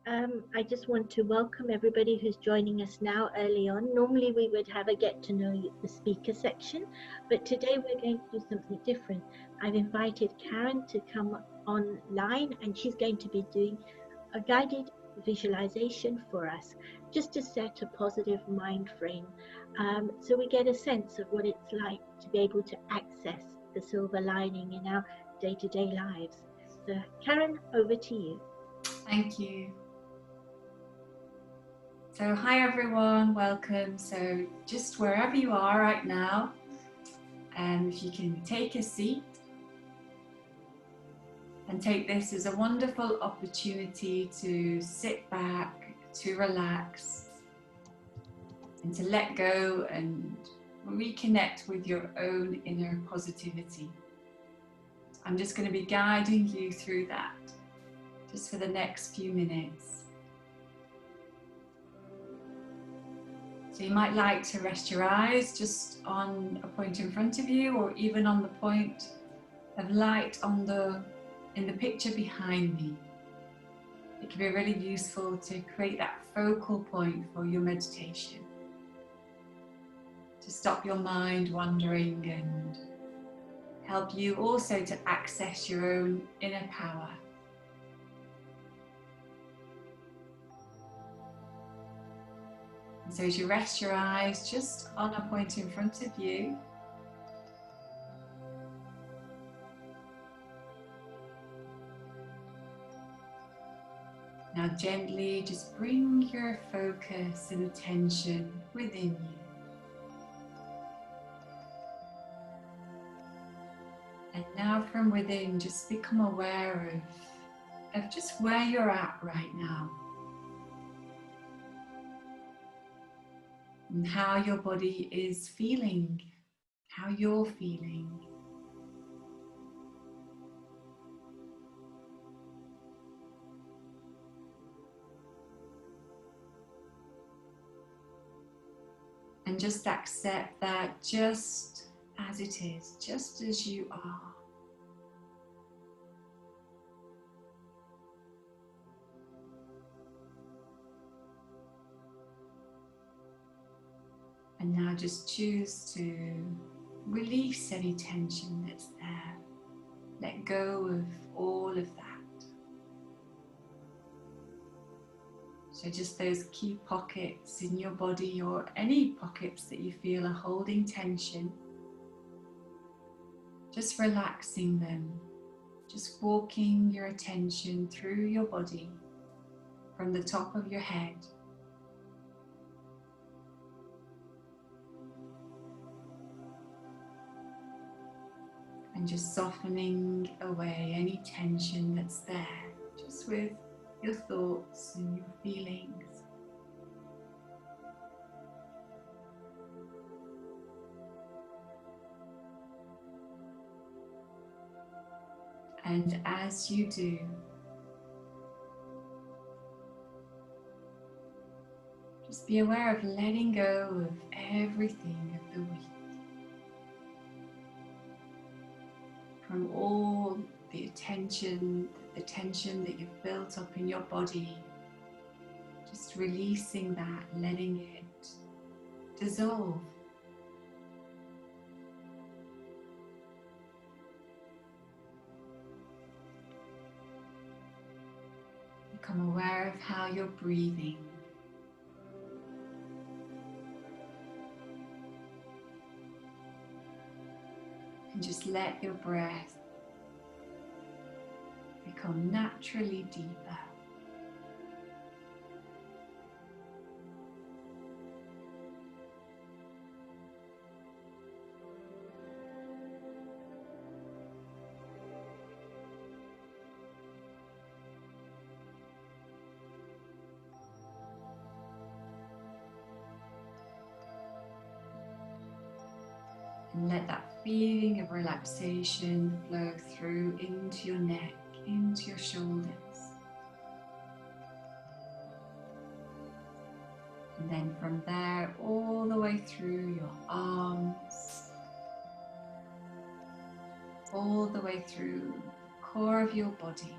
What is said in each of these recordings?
I just want to welcome everybody who's joining us now early on. Normally we would have a get to know the speaker section, but today we're going to do something different. I've invited Karen to come online and she's going to be doing a guided visualization for us, just to set a positive mind frame, so we get a sense of what it's like to be able to access the silver lining in our day-to-day lives. So Karen, over to you. Thank you. So hi everyone, welcome. So just wherever you are right now, if you can take a seat and take this as a wonderful opportunity to sit back, to relax and to let go and reconnect with your own inner positivity. I'm just going to be guiding you through that just for the next few minutes. So you might like to rest your eyes just on a point in front of you, or even on the point of light in the picture behind me. It can be really useful to create that focal point for your meditation, to stop your mind wandering and help you also to access your own inner power. And so as you rest your eyes just on a point in front of you, now gently just bring your focus and attention within you. And now from within, just become aware of just where you're at right now. And how your body is feeling, how you're feeling. And just accept that just as it is, just as you are. And now just choose to release any tension that's there. Let go of all of that. So just those key pockets in your body, or any pockets that you feel are holding tension, just relaxing them. Just walking your attention through your body from the top of your head and just softening away any tension that's there, just with your thoughts and your feelings. And as you do, just be aware of letting go of everything of the week. From all the tension that you've built up in your body, just releasing that, letting it dissolve. Become aware of how you're breathing. And just let your breath become naturally deeper. And let that feeling of relaxation flow through into your neck, into your shoulders. And then from there, all the way through your arms, all the way through the core of your body.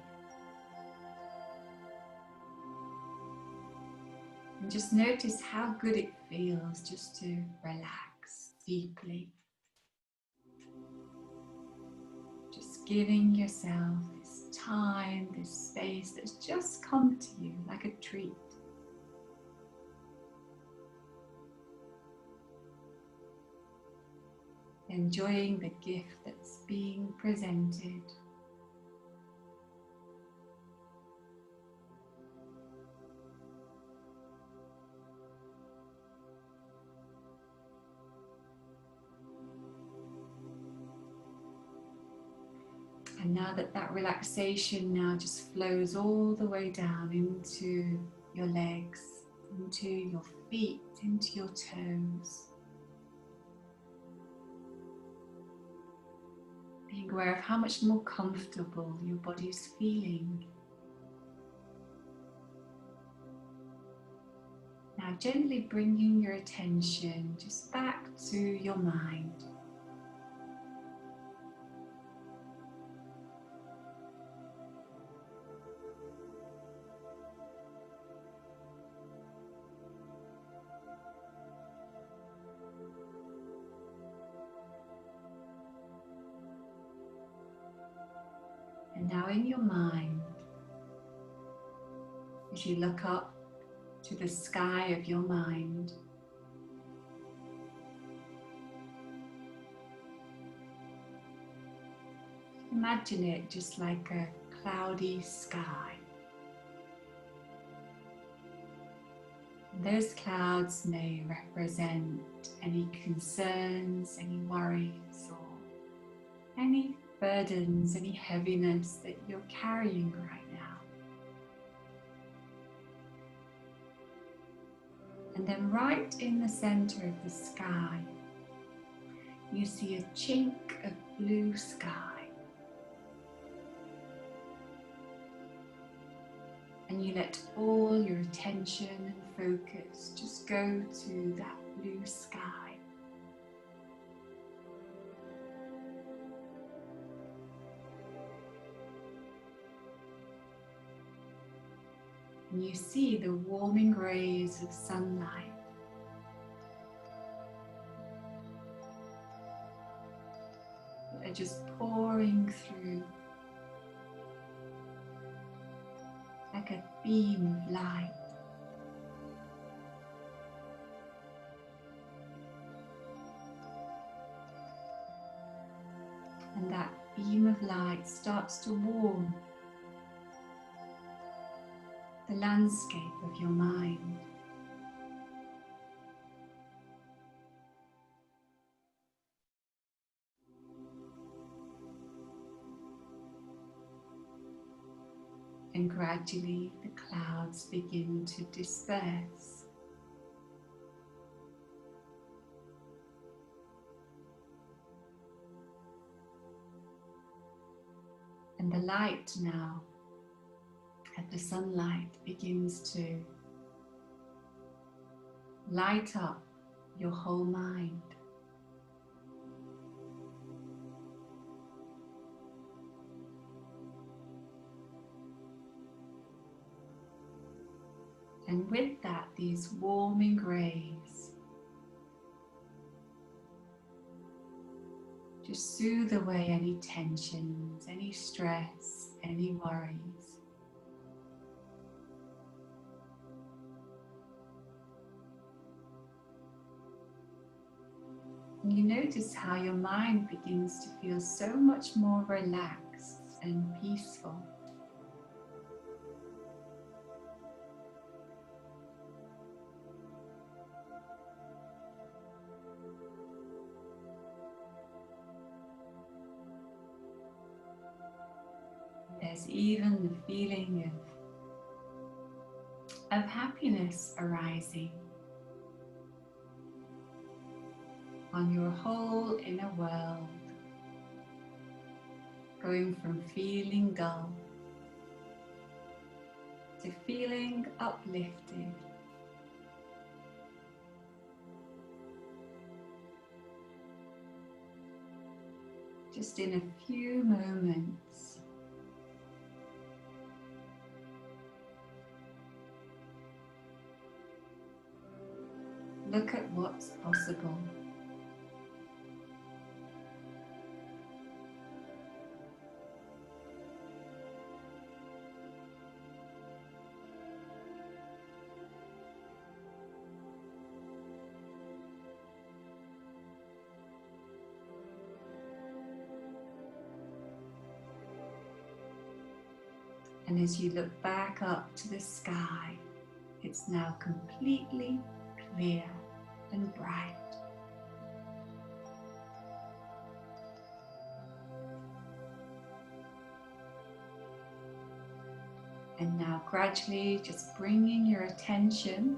And just notice how good it feels just to relax deeply. Just giving yourself this time, this space that's just come to you like a treat. Enjoying the gift that's being presented. And now that relaxation now just flows all the way down into your legs, into your feet, into your toes. Being aware of how much more comfortable your body's feeling. Now gently bringing your attention just back to your mind. And now in your mind, as you look up to the sky of your mind, imagine it just like a cloudy sky. Those clouds may represent any concerns, any worries, or any burdens, any heaviness that you're carrying right now. And then right in the center of the sky, you see a chink of blue sky. And you let all your attention and focus just go to that blue sky. And you see the warming rays of sunlight that are just pouring through like a beam of light. And that beam of light starts to warm the landscape of your mind. And gradually the clouds begin to disperse. And the light now, as the sunlight begins to light up your whole mind. And with that, these warming rays just soothe away any tensions, any stress, any worries. And you notice how your mind begins to feel so much more relaxed and peaceful. There's even the feeling of happiness arising on your whole inner world, going from feeling dull to feeling uplifted. Just in a few moments. look at what's possible. And as you look back up to the sky, it's now completely clear and bright. And now gradually just bringing your attention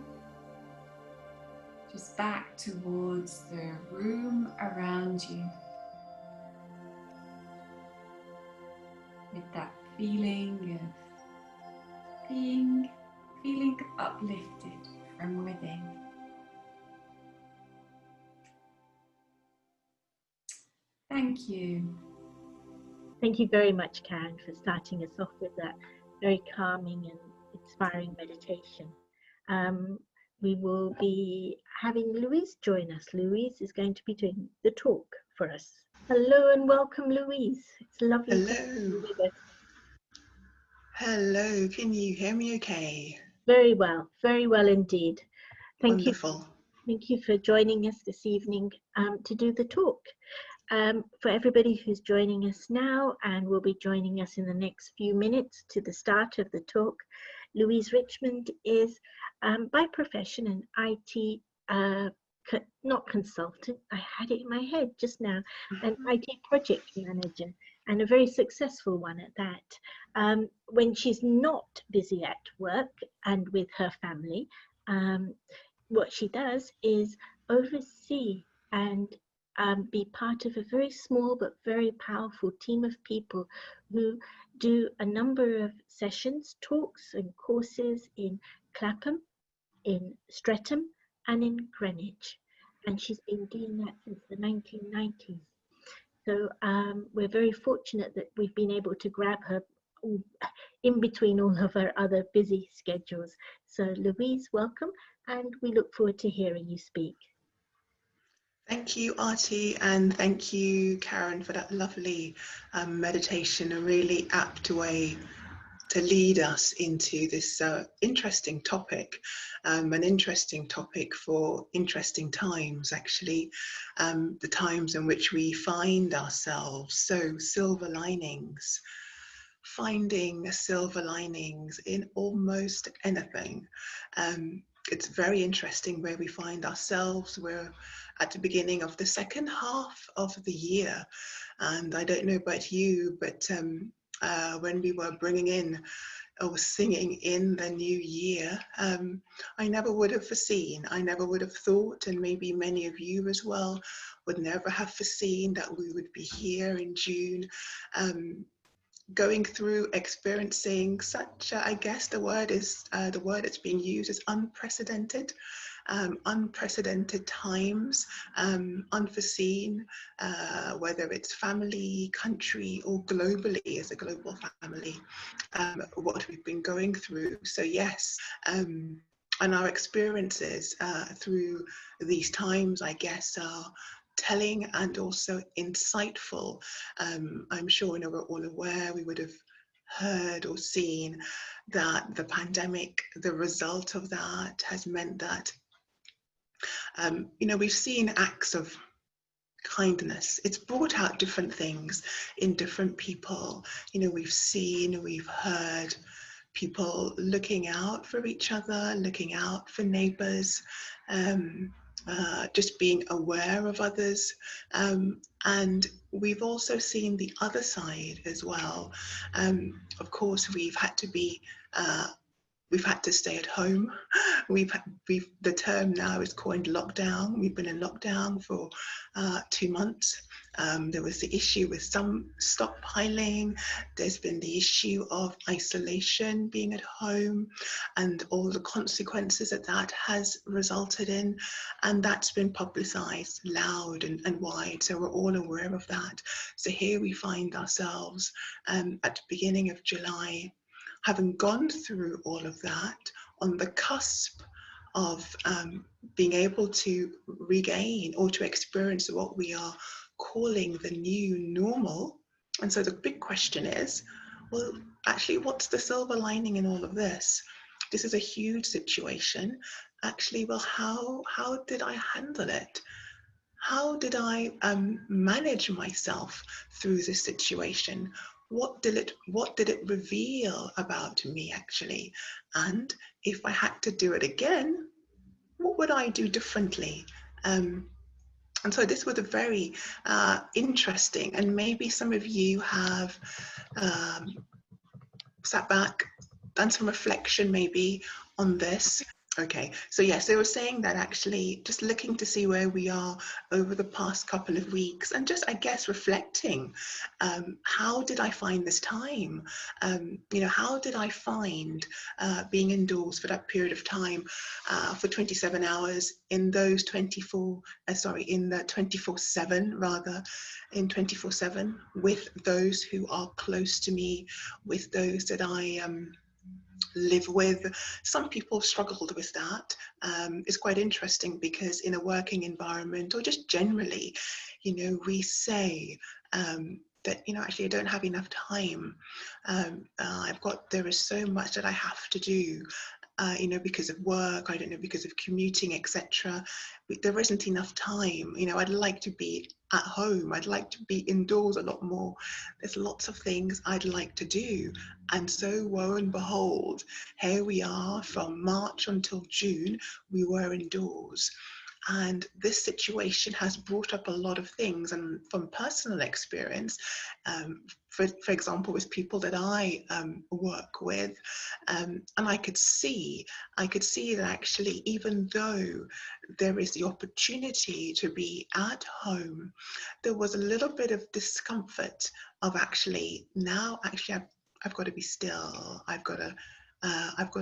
just back towards the room around you, with that feeling of feeling uplifted from within. Thank you. Thank you very much, Karen, for starting us off with that very calming and inspiring meditation. We will be having Louise join us. Louise is going to be doing the talk for us. Hello and welcome, Louise. It's lovely to have you with us. Hello, can you hear me okay? Very well indeed. Wonderful. Thank you for joining us this evening to do the talk. For everybody who's joining us now and will be joining us in the next few minutes to the start of the talk, Louise Richmond is by profession an IT, not consultant, I had it in my head just now, an IT project manager, and a very successful one at that. When she's not busy at work and with her family, what she does is oversee and be part of a very small but very powerful team of people who do a number of sessions, talks and courses in Clapham, in Streatham and in Greenwich. And she's been doing that since the 1990s. So we're very fortunate that we've been able to grab her in between all of her other busy schedules. So Louise, welcome, and we look forward to hearing you speak. Thank you, Artie, and thank you, Karen, for that lovely meditation, a really apt way to lead us into this interesting topic, an interesting topic for interesting times, actually, the times in which we find ourselves. So silver linings, finding silver linings in almost anything. It's very interesting where we find ourselves. We're at the beginning of the second half of the year, and I don't know about you, but when we were bringing in or singing in the new year, I never would have foreseen, I never would have thought, and maybe many of you as well would never have foreseen that we would be here in June, going through, experiencing such, I guess the word that's being used is unprecedented. Unprecedented times, unforeseen, whether it's family, country, or globally as a global family, what we've been going through. So yes, and our experiences through these times, I guess, are telling and also insightful. I'm sure we're all aware, we would have heard or seen that the pandemic, the result of that has meant that we've seen acts of kindness. It's brought out different things in different people. We've seen, we've heard people looking out for each other, looking out for neighbors, just being aware of others. And we've also seen the other side as well. Of course, we've had to stay at home. The term now is coined lockdown. We've been in lockdown for 2 months. There was the issue with some stockpiling. There's been the issue of isolation, being at home, and all the consequences that has resulted in. And that's been publicized loud and wide. So we're all aware of that. So here we find ourselves at the beginning of July, having gone through all of that, on the cusp of being able to regain or to experience what we are calling the new normal. And so the big question is, well, actually, what's the silver lining in all of this? This is a huge situation. Actually, well, how did I handle it? How did I manage myself through this situation? What did it reveal about me actually? And if I had to do it again, what would I do differently? And so this was a very interesting, and maybe some of you have sat back, done some reflection maybe on this. Okay, so yes, they were saying that actually just looking to see where we are over the past couple of weeks and just, I guess, reflecting, how did I find this time? How did I find being indoors for that period of time, for 27 hours in those in the 24/7 rather, in 24/7 with those who are close to me, with those that I live with. Some people struggled with that. It's quite interesting because in a working environment or just generally, we say that, actually I don't have enough time. There is so much that I have to do, because of work, I don't know, because of commuting, etc. There isn't enough time. I'd like to be at home. I'd like to be indoors a lot more. There's lots of things I'd like to do. And so, woe and behold, here we are from March until June, we were indoors. And this situation has brought up a lot of things. And from personal experience, for example, with people that I work with, and I could see that actually, even though there is the opportunity to be at home, there was a little bit of discomfort of actually, I've got to be still. I've got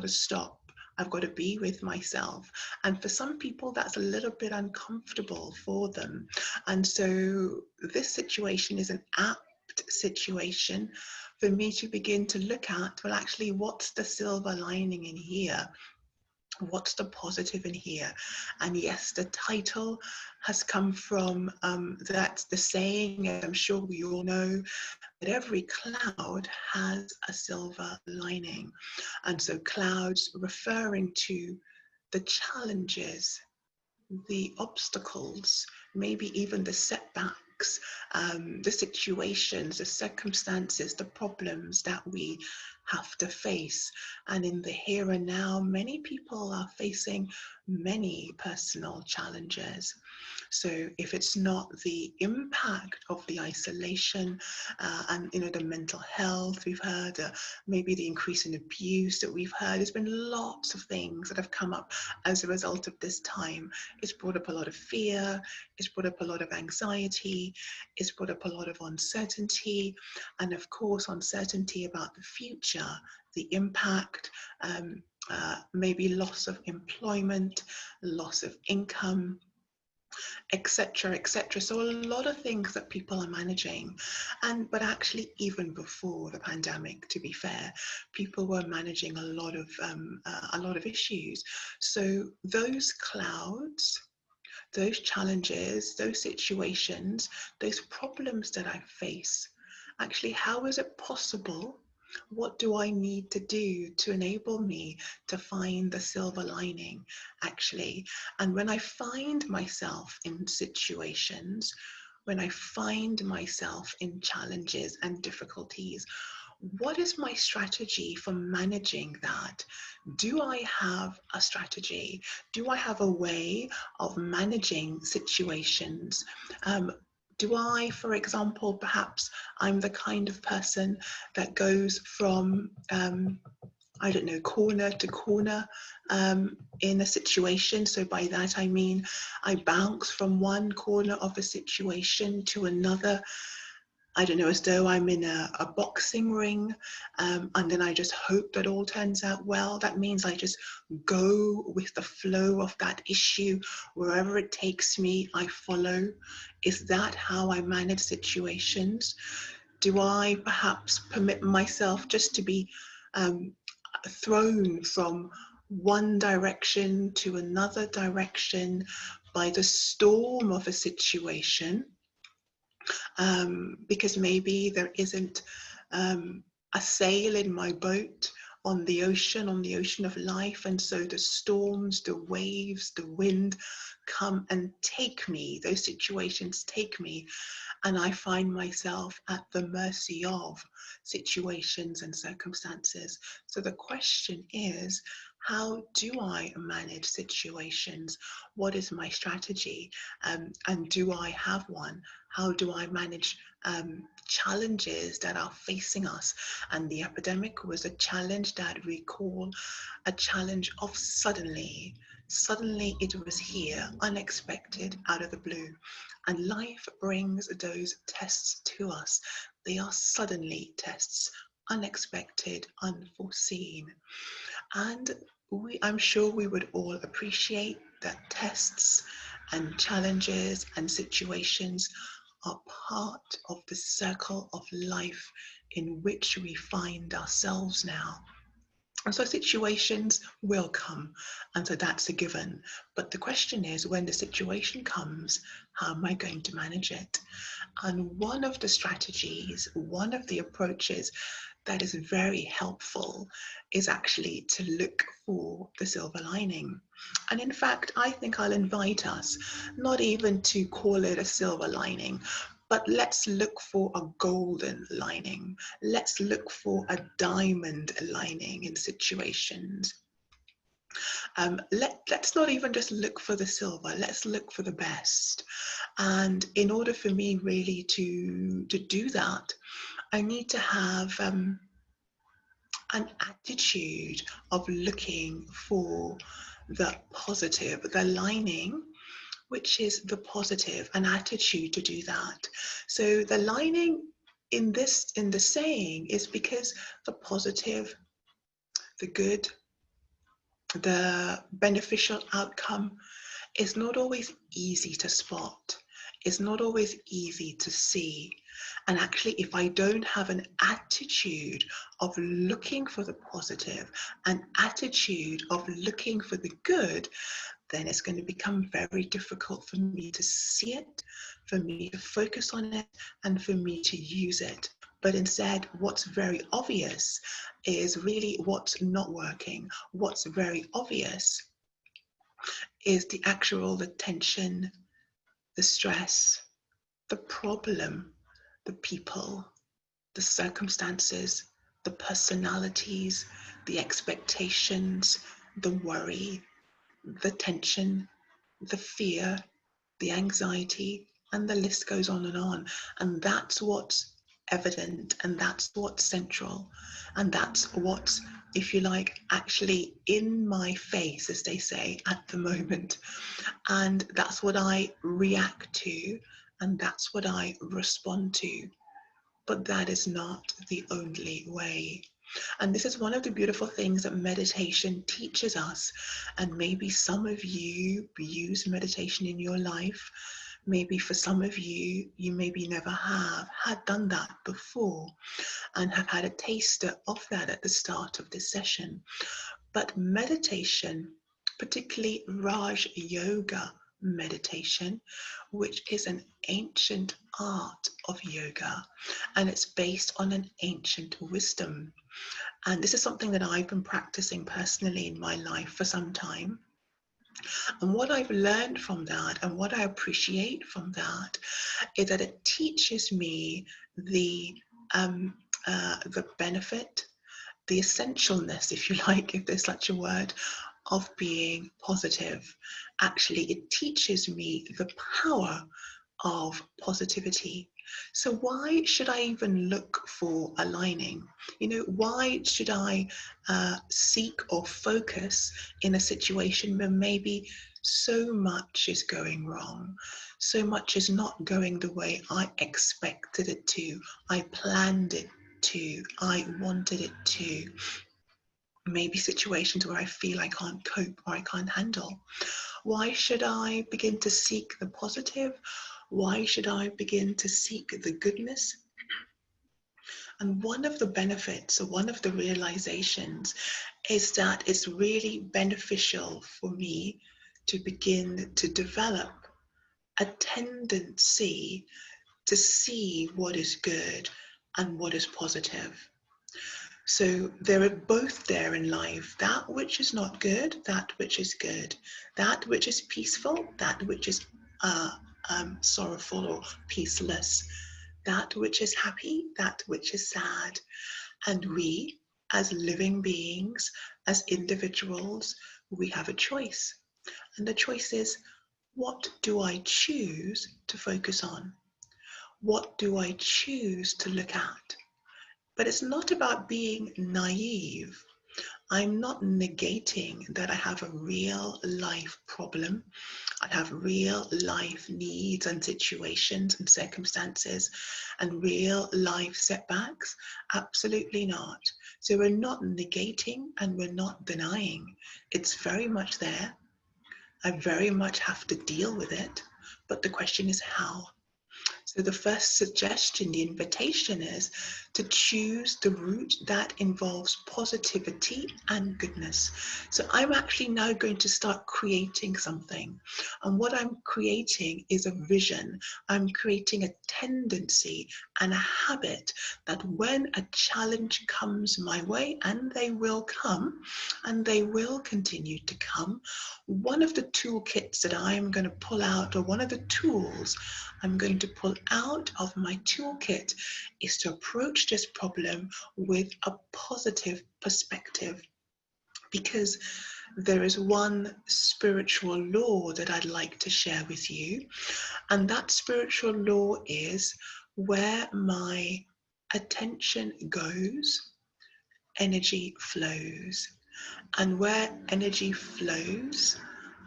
to stop. I've got to be with myself. And for some people, that's a little bit uncomfortable for them. And so this situation is an apt situation for me to begin to look at, well, actually, what's the silver lining in here? What's the positive in here? And yes, the title has come from that's the saying, I'm sure we all know, that every cloud has a silver lining. And so clouds referring to the challenges, the obstacles, maybe even the setbacks, the situations, the circumstances, the problems that we have to face. And in the here and now, many people are facing many personal challenges. So if it's not the impact of the isolation and the mental health we've heard, maybe the increase in abuse that we've heard, there's been lots of things that have come up as a result of this time. It's brought up a lot of fear, it's brought up a lot of anxiety, it's brought up a lot of uncertainty, and of course uncertainty about the future, the impact, maybe loss of employment, loss of income, etc., etc. So a lot of things that people are managing, but actually even before the pandemic, to be fair, people were managing a lot of issues. So those clouds, those challenges, those situations, those problems that I face, actually, how is it possible? What do I need to do to enable me to find the silver lining, actually? And when I find myself in situations, when I find myself in challenges and difficulties, what is my strategy for managing that? Do I have a strategy? Do I have a way of managing situations? Do I, for example, perhaps I'm the kind of person that goes from, corner to corner in a situation. So by that I mean I bounce from one corner of a situation to another, as though I'm in a boxing ring, and then I just hope that all turns out well. That means I just go with the flow of that issue. Wherever it takes me, I follow. Is that how I manage situations? Do I perhaps permit myself just to be thrown from one direction to another direction by the storm of a situation, because maybe there isn't a sail in my boat on the ocean of life, and so the storms, the waves, the wind come and take me. Those situations take me, and I find myself at the mercy of situations and circumstances. So the question is, how do I manage situations? What is my strategy? And do I have one? How do I manage challenges that are facing us? And the epidemic was a challenge that we call a challenge of suddenly. Suddenly it was here, unexpected, out of the blue. And life brings those tests to us. They are suddenly tests, unexpected, unforeseen. And I'm sure we would all appreciate that tests and challenges and situations are part of the circle of life in which we find ourselves now. And so situations will come, and so that's a given. But the question is, when the situation comes, how am I going to manage it? And one of the strategies, one of the approaches that is very helpful is actually to look for the silver lining. And in fact, I think I'll invite us not even to call it a silver lining, but let's look for a golden lining. Let's look for a diamond lining in situations. Let's not even just look for the silver, let's look for the best. And in order for me really to do that, I need to have an attitude of looking for the positive, the lining, which is the positive, an attitude to do that. So the lining in the saying is because the positive, the good, the beneficial outcome is not always easy to spot. It's not always easy to see. And actually, if I don't have an attitude of looking for the positive, an attitude of looking for the good, then it's going to become very difficult for me to see it, for me to focus on it, and for me to use it. But instead, what's very obvious is really what's not working. What's very obvious is the tension, the stress, the problem, the people, the circumstances, the personalities, the expectations, the worry, the tension, the fear, the anxiety, and the list goes on and on. And that's what's evident, and that's what's central, and that's what's, if you like, actually in my face, as they say, at the moment. And that's what I react to, and that's what I respond to. But that is not the only way. And this is one of the beautiful things that meditation teaches us. And maybe some of you use meditation in your life. Maybe for some of you, you maybe never had done that before and have had a taster of that at the start of this session. But meditation, particularly Raj Yoga meditation, which is an ancient art of yoga, and it's based on an ancient wisdom. And this is something that I've been practicing personally in my life for some time. And what I've learned from that, and what I appreciate from that, is that it teaches me the benefit, the essentialness, if you like, if there's such a word, of being positive. Actually, it teaches me the power of positivity. So why should I even look for a lining? You know, why should I seek or focus in a situation where maybe so much is going wrong, so much is not going the way I expected it to, I planned it to, I wanted it to? Maybe situations where I feel I can't cope or I can't handle. Why should I begin to seek the positive? Why should I begin to seek the goodness? And one of the benefits, or one of the realizations, is that it's really beneficial for me to begin to develop a tendency to see what is good and what is positive. So there are both there in life, that which is not good, that which is good, that which is peaceful, that which is sorrowful or peaceless, that which is happy, that which is sad. And we, as living beings, as individuals, we have a choice. And the choice is, what do I choose to focus on? What do I choose to look at? But it's not about being naive. I'm not negating that I have a real life problem. I have real life needs and situations and circumstances and real life setbacks. Absolutely not. So we're not negating and we're not denying. It's very much there. I very much have to deal with it. But the question is how. So the first suggestion, the invitation is to choose the route that involves positivity and goodness. So I'm actually now going to start creating something. And what I'm creating is a vision. I'm creating a tendency and a habit that when a challenge comes my way, and they will come, and they will continue to come, one of the toolkits that I'm going to pull out, or one of the tools I'm going to pull out of my toolkit, is to approach this problem with a positive perspective. Because there is one spiritual law that I'd like to share with you. And that spiritual law is, where my attention goes, energy flows. And where energy flows,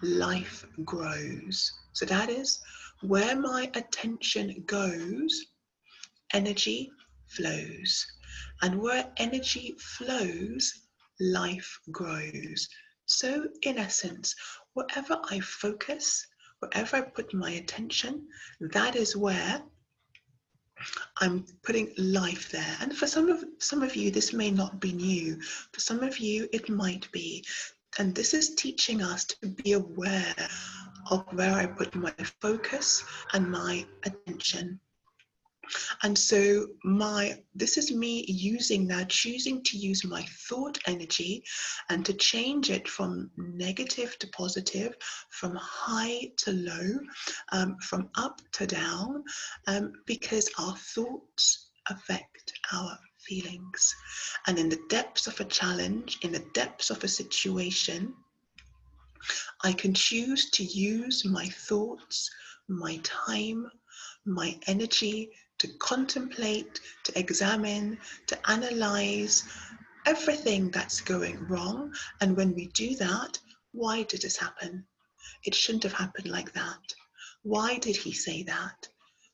life grows. So that is, where my attention goes, energy flows. And where energy flows, life grows. So in essence, wherever I focus, wherever I put my attention, that is where I'm putting life there. And for some of you, this may not be new. For some of you, it might be. And this is teaching us to be aware of where I put my focus and my attention. And so this is me choosing to use my thought energy and to change it from negative to positive, from high to low, from up to down, because our thoughts affect our feelings. And in the depths of a challenge, in the depths of a situation, I can choose to use my thoughts, my time, my energy to contemplate, to examine, to analyze everything that's going wrong. And when we do that, why did this happen? It shouldn't have happened like that. Why did he say that?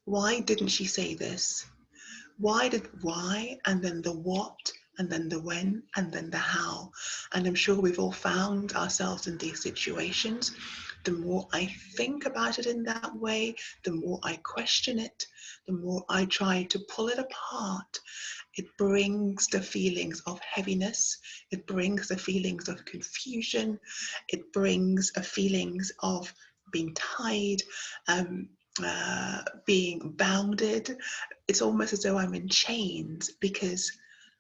Why didn't she say this? Why, and then the what, and then the when, and then the how. And I'm sure we've all found ourselves in these situations. The more I think about it in that way, the more I question it, the more I try to pull it apart, it brings the feelings of heaviness, it brings the feelings of confusion, it brings a feelings of being tied, being bounded. It's almost as though I'm in chains, because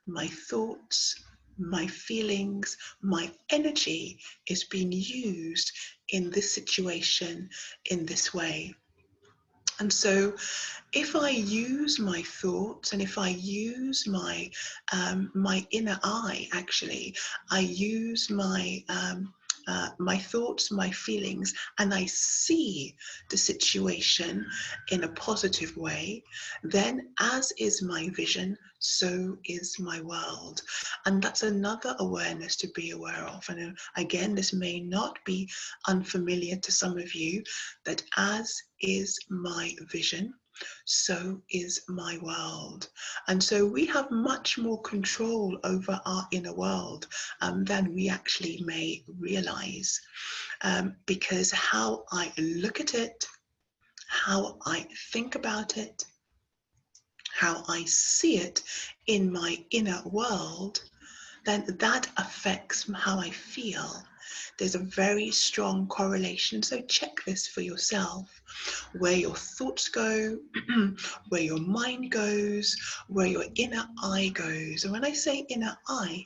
my thoughts, my feelings, my energy is being used in this situation in this way. And so if I use my thoughts, and if I use my my inner eye, actually, I use my thoughts, my feelings, and I see the situation in a positive way, then as is my vision, so is my world. And that's another awareness to be aware of. And again, this may not be unfamiliar to some of you, that as is my vision, so is my world. And so we have much more control over our inner world than we actually may realize, because how I look at it, how I think about it, how I see it in my inner world, then that affects how I feel. There's a very strong correlation. So check this for yourself. Where your thoughts go, where your mind goes, where your inner eye goes. And when I say inner eye,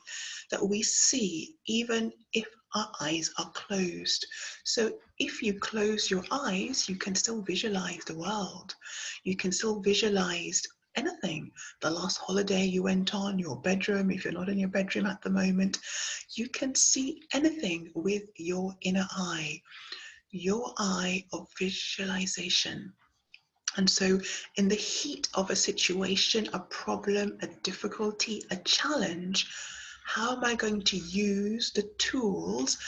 that we see even if our eyes are closed. So if you close your eyes, you can still visualize the world. You can still visualize anything. The last holiday you went on, your bedroom, if you're not in your bedroom at the moment, you can see anything with your inner eye, your eye of visualization. And so in the heat of a situation, a problem, a difficulty, a challenge, how am I going to use the tools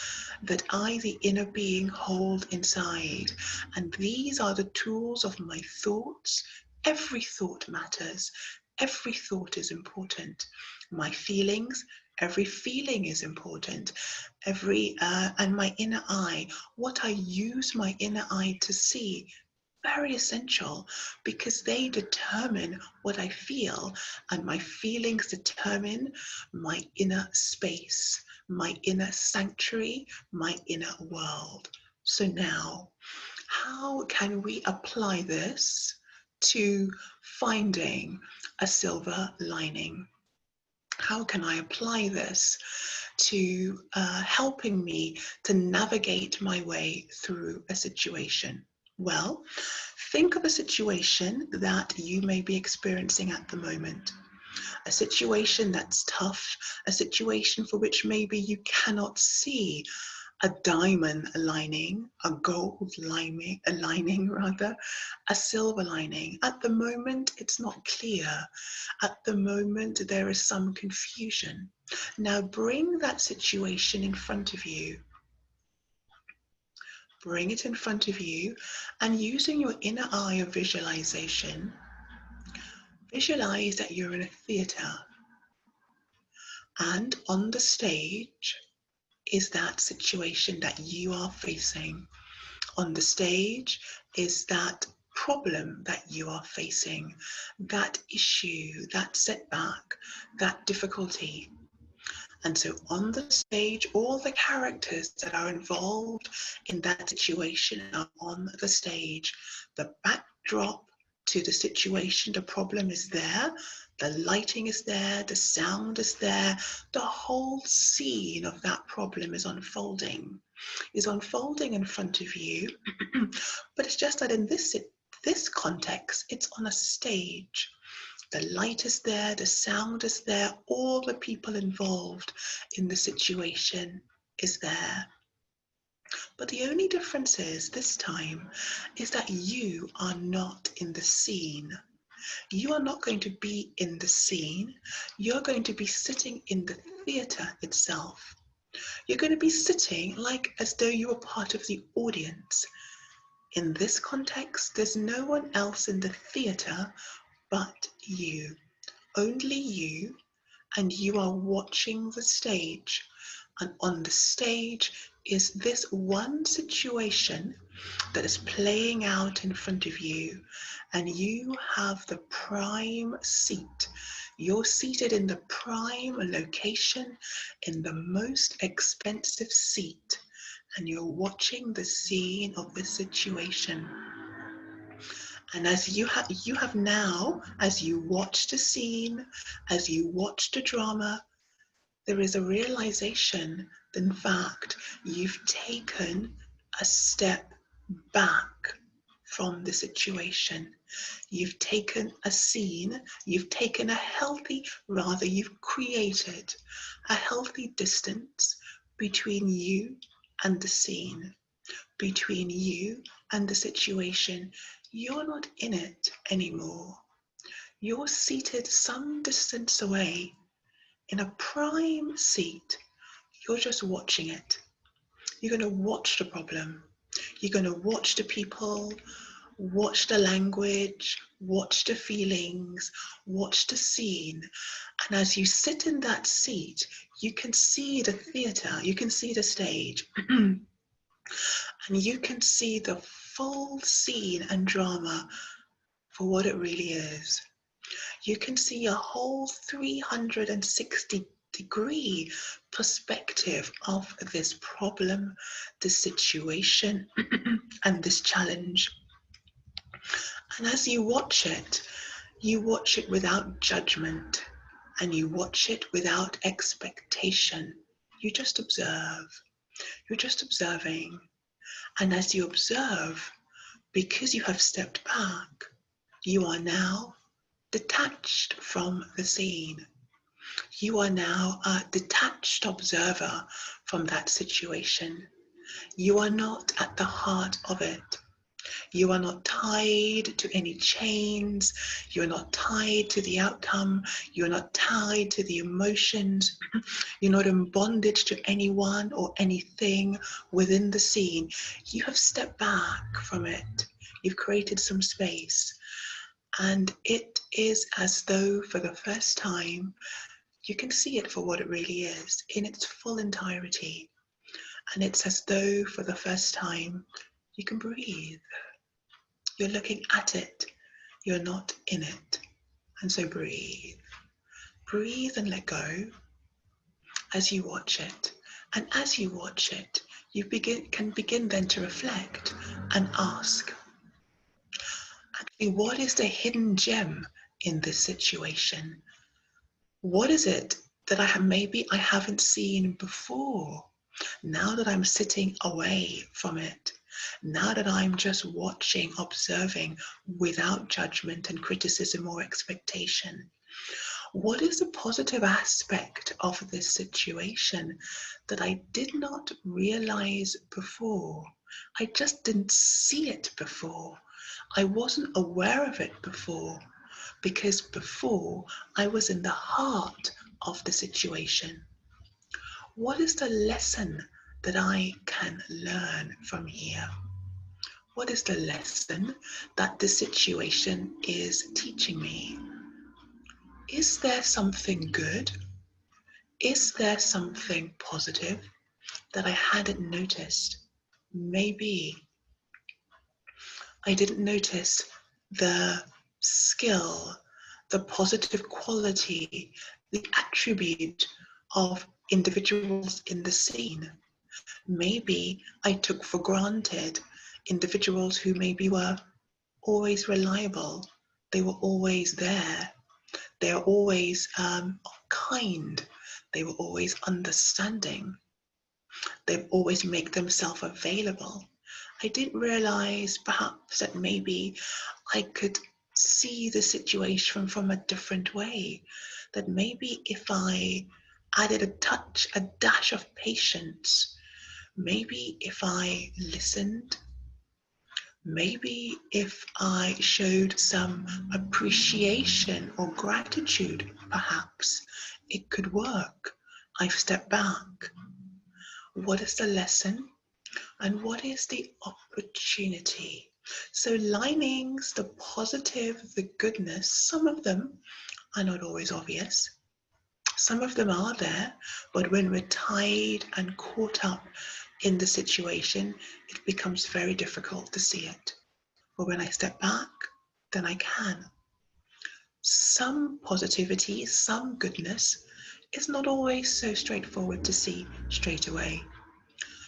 that I, the inner being, hold inside? And these are the tools of my thoughts. Every thought matters. Every thought is important. My feelings, every feeling is important. And my inner eye, what I use my inner eye to see, very essential, because they determine what I feel, and my feelings determine my inner space, my inner sanctuary, my inner world. So now, how can we apply this to finding a silver lining? How can I apply this to helping me to navigate my way through a situation? Well, think of a situation that you may be experiencing at the moment. A situation that's tough, a situation for which maybe you cannot see a diamond lining, a gold lining, a silver lining. At the moment, it's not clear. At the moment, there is some confusion. Now bring that situation in front of you. Bring it in front of you, and using your inner eye of visualization, visualize that you're in a theater, and on the stage is that situation that you are facing. On the stage is that problem that you are facing, that issue, that setback, that difficulty. And so on the stage, all the characters that are involved in that situation are on the stage. The backdrop to the situation, the problem is there, the lighting is there, the sound is there, the whole scene of that problem is unfolding in front of you. But it's just that in this context, it's on a stage. The light is there, the sound is there, all the people involved in the situation is there. But the only difference is this time is that you are not in the scene. You are not going to be in the scene. You're going to be sitting in the theater itself. You're going to be sitting like as though you were part of the audience. In this context, there's no one else in the theater but you. Only you, and you are watching the stage. And on the stage is this one situation that is playing out in front of you, and you have the prime seat. You're seated in the prime location, in the most expensive seat, and you're watching the scene of the situation. And as you have now, as you watch the scene, as you watch the drama, there is a realization that in fact you've taken a step back from the situation. You've taken a scene, you've taken a healthy, rather you've created a healthy distance between you and the scene, between you and the situation. You're not in it anymore. You're seated some distance away in a prime seat. You're just watching it. You're going to watch the problem. You're going to watch the people, watch the language, watch the feelings, watch the scene. And as you sit in that seat, you can see the theater, you can see the stage, and you can see the full scene and drama for what it really is. You can see a whole 360-degree perspective of this problem, this situation, and this challenge. And as you watch it without judgment, and you watch it without expectation. You just observe. You're just observing. And as you observe, because you have stepped back, you are now detached from the scene. You are now a detached observer from that situation. You are not at the heart of it. You are not tied to any chains. You are not tied to the outcome. You are not tied to the emotions. You're not in bondage to anyone or anything within the scene. You have stepped back from it. You've created some space. And it is as though for the first time, you can see it for what it really is in its full entirety. And it's as though for the first time, you can breathe. You're looking at it. You're not in it. And so breathe. Breathe and let go as you watch it. And as you watch it, you can begin then to reflect and ask, actually, what is the hidden gem in this situation? What is it that I haven't seen before? Now that I'm sitting away from it, now that I'm just watching, observing without judgment and criticism or expectation, what is the positive aspect of this situation that I did not realize before? I just didn't see it before. I wasn't aware of it before, because before I was in the heart of the situation. What is the lesson that I can learn from here? What is the lesson that the situation is teaching me? Is there something good? Is there something positive that I hadn't noticed? Maybe I didn't notice the skill, the positive quality, the attribute of individuals in the scene. Maybe I took for granted individuals who maybe were always reliable. They were always there. They are always kind. They were always understanding. They always make themselves available. I didn't realize perhaps that maybe I could see the situation from a different way. That maybe if I added a dash of patience, maybe if I listened, maybe if I showed some appreciation or gratitude, perhaps it could work. I've stepped back. What is the lesson? And what is the opportunity? So linings, the positive, the goodness, some of them are not always obvious. Some of them are there, but when we're tied and caught up in the situation, it becomes very difficult to see it. But when I step back, then I can. Some positivity, some goodness is not always so straightforward to see straight away.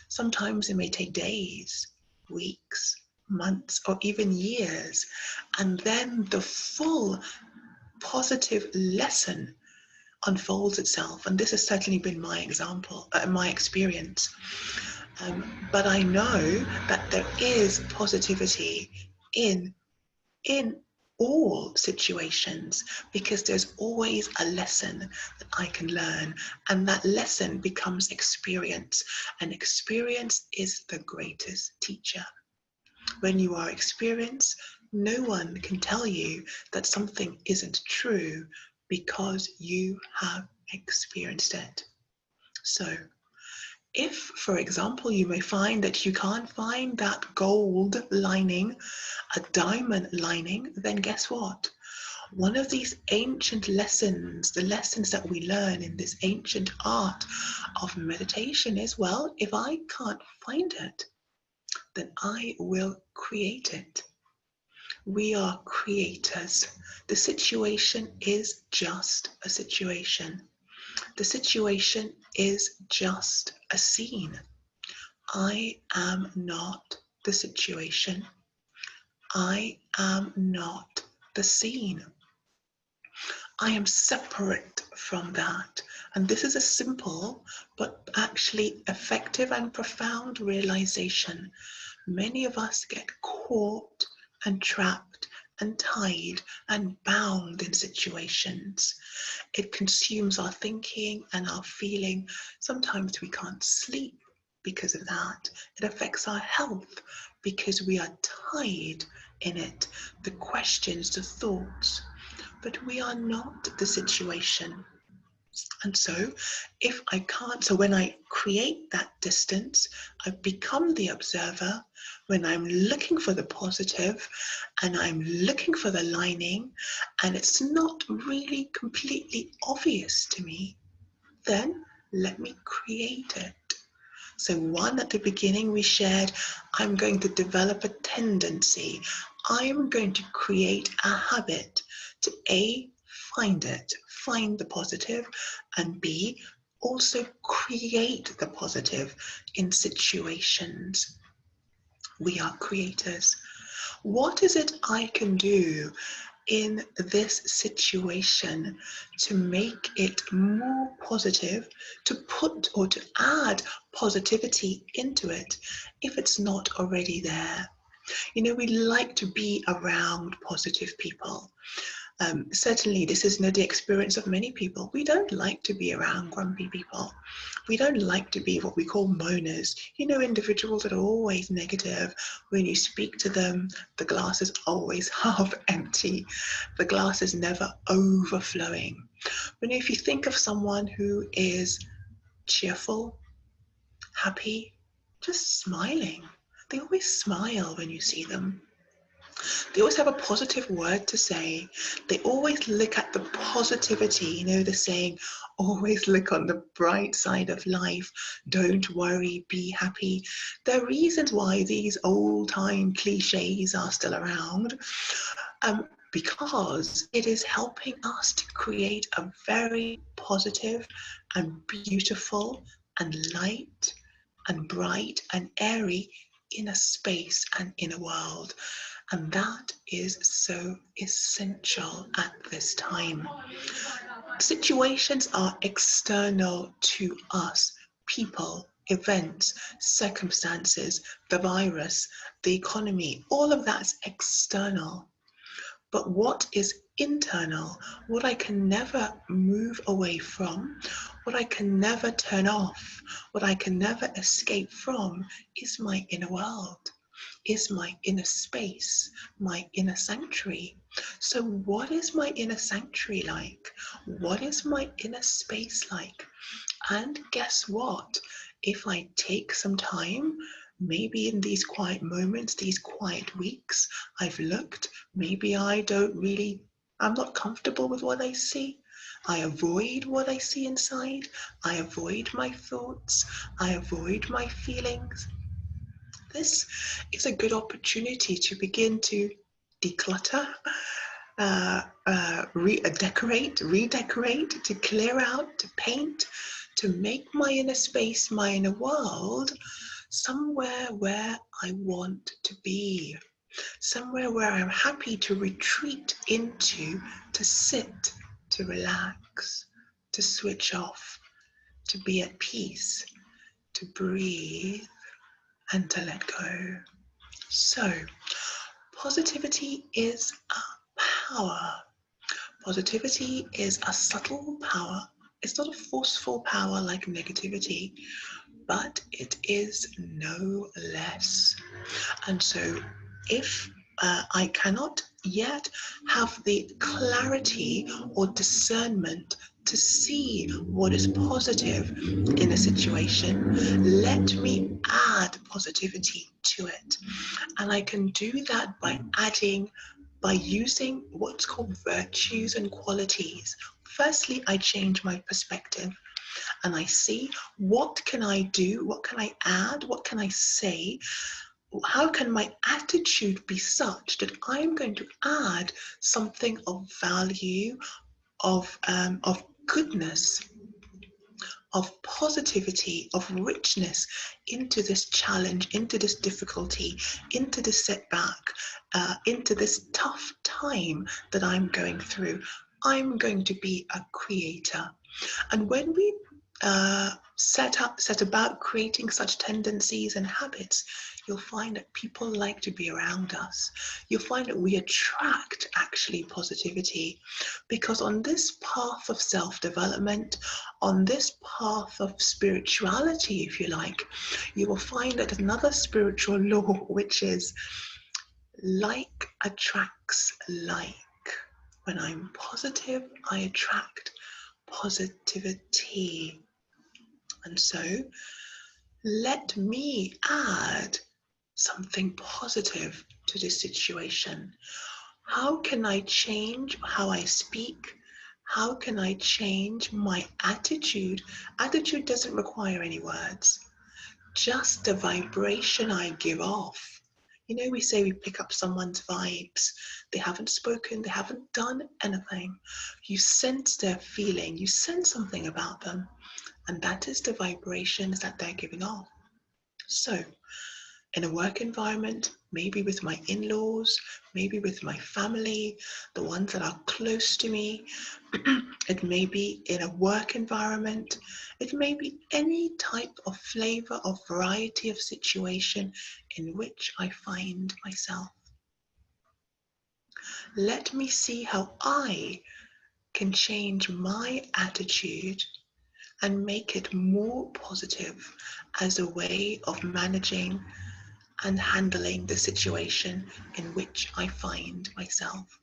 Sometimes it may take days, weeks, months, or even years, and then the full positive lesson unfolds itself. And this has certainly been my example, my experience. But I know that there is positivity in all situations, because there's always a lesson that I can learn, and that lesson becomes experience, and experience is the greatest teacher. When you are experienced, no one can tell you that something isn't true, because you have experienced it. So if, for example, you may find that you can't find that gold lining, a diamond lining, then guess what? One of these ancient lessons, the lessons that we learn in this ancient art of meditation is, well, if I can't find it, then I will create it. We are creators. The situation is just a situation. The situation is just a scene. I am not the situation. I am not the scene. I am separate from that. And this is a simple but actually effective and profound realization. Many of us get caught and trapped and tied and bound in situations. It consumes our thinking and our feeling. Sometimes we can't sleep because of that. It affects our health because we are tied in it. The questions, the thoughts. But we are not the situation. And so if I can't, so when I create that distance, I become the observer. When I'm looking for the positive and I'm looking for the lining and it's not really completely obvious to me, then let me create it. So one, at the beginning we shared, I'm going to develop a tendency. I'm going to create a habit to A, find it, find the positive, and B, also create the positive in situations. We are creators. What is it I can do in this situation to make it more positive, to put or to add positivity into it if it's not already there? You know, we like to be around positive people. Certainly, this is the experience of many people. We don't like to be around grumpy people. We don't like to be what we call moaners. You know, individuals that are always negative. When you speak to them, the glass is always half empty. The glass is never overflowing. But if you think of someone who is cheerful, happy, just smiling, they always smile when you see them. They always have a positive word to say. They always look at the positivity, you know, the saying, always look on the bright side of life. Don't worry, be happy. There are reasons why these old time cliches are still around, because it is helping us to create a very positive and beautiful and light and bright and airy inner space and inner world. And that is so essential at this time. Situations are external to us, people, events, circumstances, the virus, the economy, all of that's external. But what is internal, what I can never move away from, what I can never turn off, what I can never escape from, is my inner world, is my inner space, my inner sanctuary. So what is my inner sanctuary like? What is my inner space like? And guess what? If I take some time, maybe in these quiet moments, these quiet weeks, I've looked, maybe I'm not comfortable with what I see. I avoid what I see inside. I avoid my thoughts. I avoid my feelings. This is a good opportunity to begin to declutter, redecorate, to clear out, to paint, to make my inner space, my inner world, somewhere where I want to be, somewhere where I'm happy to retreat into, to sit, to relax, to switch off, to be at peace, to breathe, and to let go. So, positivity is a power. Positivity is a subtle power. It's not a forceful power like negativity, but it is no less. And so if I cannot yet have the clarity or discernment to see what is positive in a situation, let me add positivity to it. And I can do that by using what's called virtues and qualities. Firstly, I change my perspective and I see, what can I do? What can I add? What can I say? how can my attitude be such that I'm going to add something of value, of goodness, of positivity, of richness into this challenge, into this difficulty, into this setback, into this tough time that I'm going through. I'm going to be a creator. And when we set about creating such tendencies and habits, you'll find that people like to be around us. You'll find that we attract actually positivity, because on this path of self-development, on this path of spirituality, if you like, you will find that another spiritual law, which is like attracts like. When I'm positive, I attract positivity. And so let me add something positive to this situation. How can I change how I speak? How can I change my attitude? Attitude doesn't require any words, just the vibration I give off. You know, we say we pick up someone's vibes. They haven't spoken, they haven't done anything. You sense their feeling, you sense something about them. And that is the vibrations that they're giving off. So, in a work environment, maybe with my in-laws, maybe with my family, the ones that are close to me, it may be in a work environment, it may be any type of flavor or variety of situation in which I find myself. Let me see how I can change my attitude and make it more positive as a way of managing and handling the situation in which I find myself.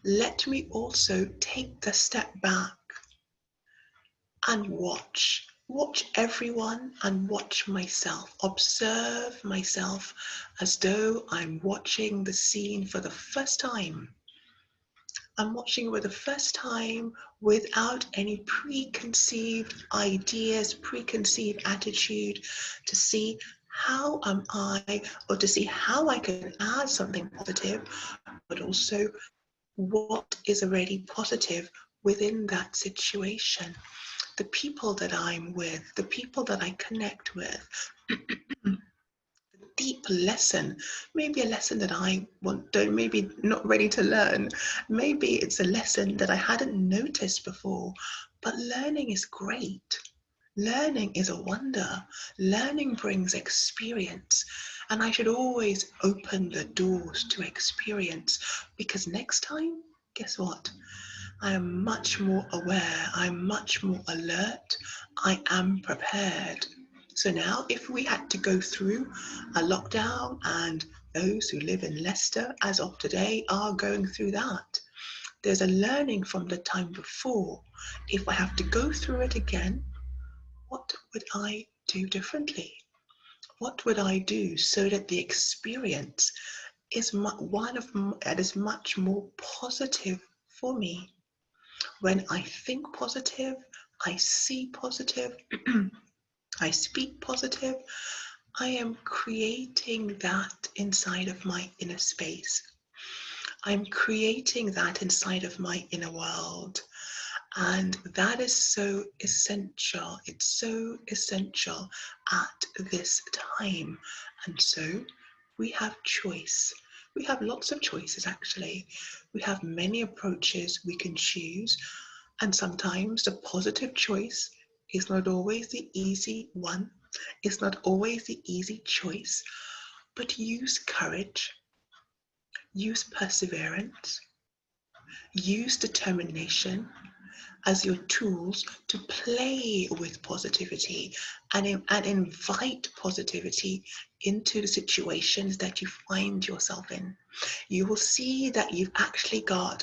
Let me also take the step back and watch everyone and watch myself, observe myself as though I'm watching the scene for the first time. I'm watching it for the first time without any preconceived ideas, preconceived attitude, to see how am I, or to see how I can add something positive, but also what is already positive within that situation. The people that I'm with, the people that I connect with, deep lesson, maybe a lesson that I don't, maybe not ready to learn. Maybe it's a lesson that I hadn't noticed before, but learning is great. Learning is a wonder. Learning brings experience. And I should always open the doors to experience, because next time, guess what? I am much more aware. I'm much more alert. I am prepared. So now, if we had to go through a lockdown, and those who live in Leicester as of today are going through that, there's a learning from the time before. If I have to go through it again, what would I do differently? What would I do so that the experience is that is much more positive for me? When I think positive, I see positive, I speak positive, I am creating that inside of my inner space. I'm creating that inside of my inner world. And that is so essential. It's so essential at this time. And so we have choice. We have lots of choices, actually. We have many approaches we can choose. And sometimes the positive choice is not always the easy one. It's not always the easy choice. But use courage, use perseverance, use determination as your tools to play with positivity and invite positivity into the situations that you find yourself in. You will see that you've actually got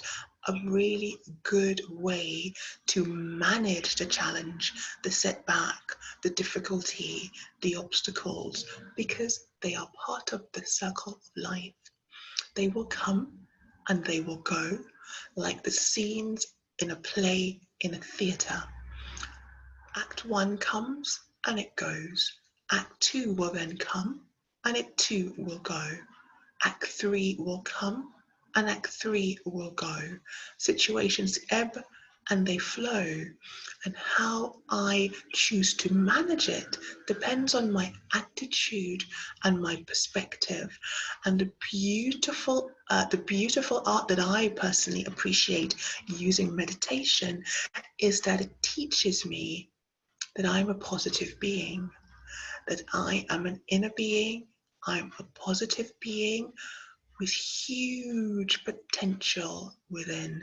a really good way to manage the challenge, the setback, the difficulty, the obstacles, because they are part of the circle of life. They will come and they will go, like the scenes in a play in a theatre. Act 1 comes and it goes. Act 2 will then come and it too will go. Act 3 will come, and Act 3 will go. Situations ebb and they flow, and how I choose to manage it depends on my attitude and my perspective. And the beautiful art that I personally appreciate using meditation is that it teaches me that I'm a positive being, that I am an inner being, I'm a positive being with huge potential within.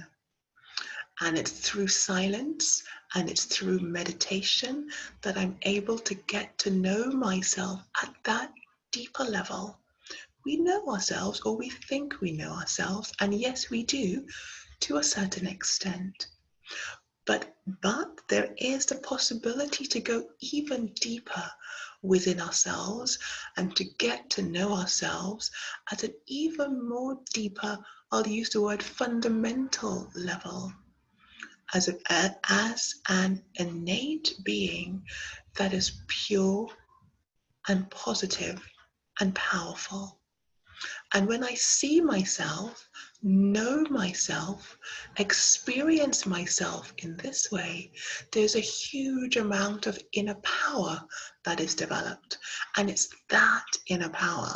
And it's through silence and it's through meditation that I'm able to get to know myself at that deeper level. We know ourselves, or we think we know ourselves, and yes, we do to a certain extent. But there is the possibility to go even deeper within ourselves and to get to know ourselves at an even more deeper, I'll use the word fundamental level, as an innate being that is pure and positive and powerful. And when I see myself, know myself, experience myself in this way, there's a huge amount of inner power that is developed. And it's that inner power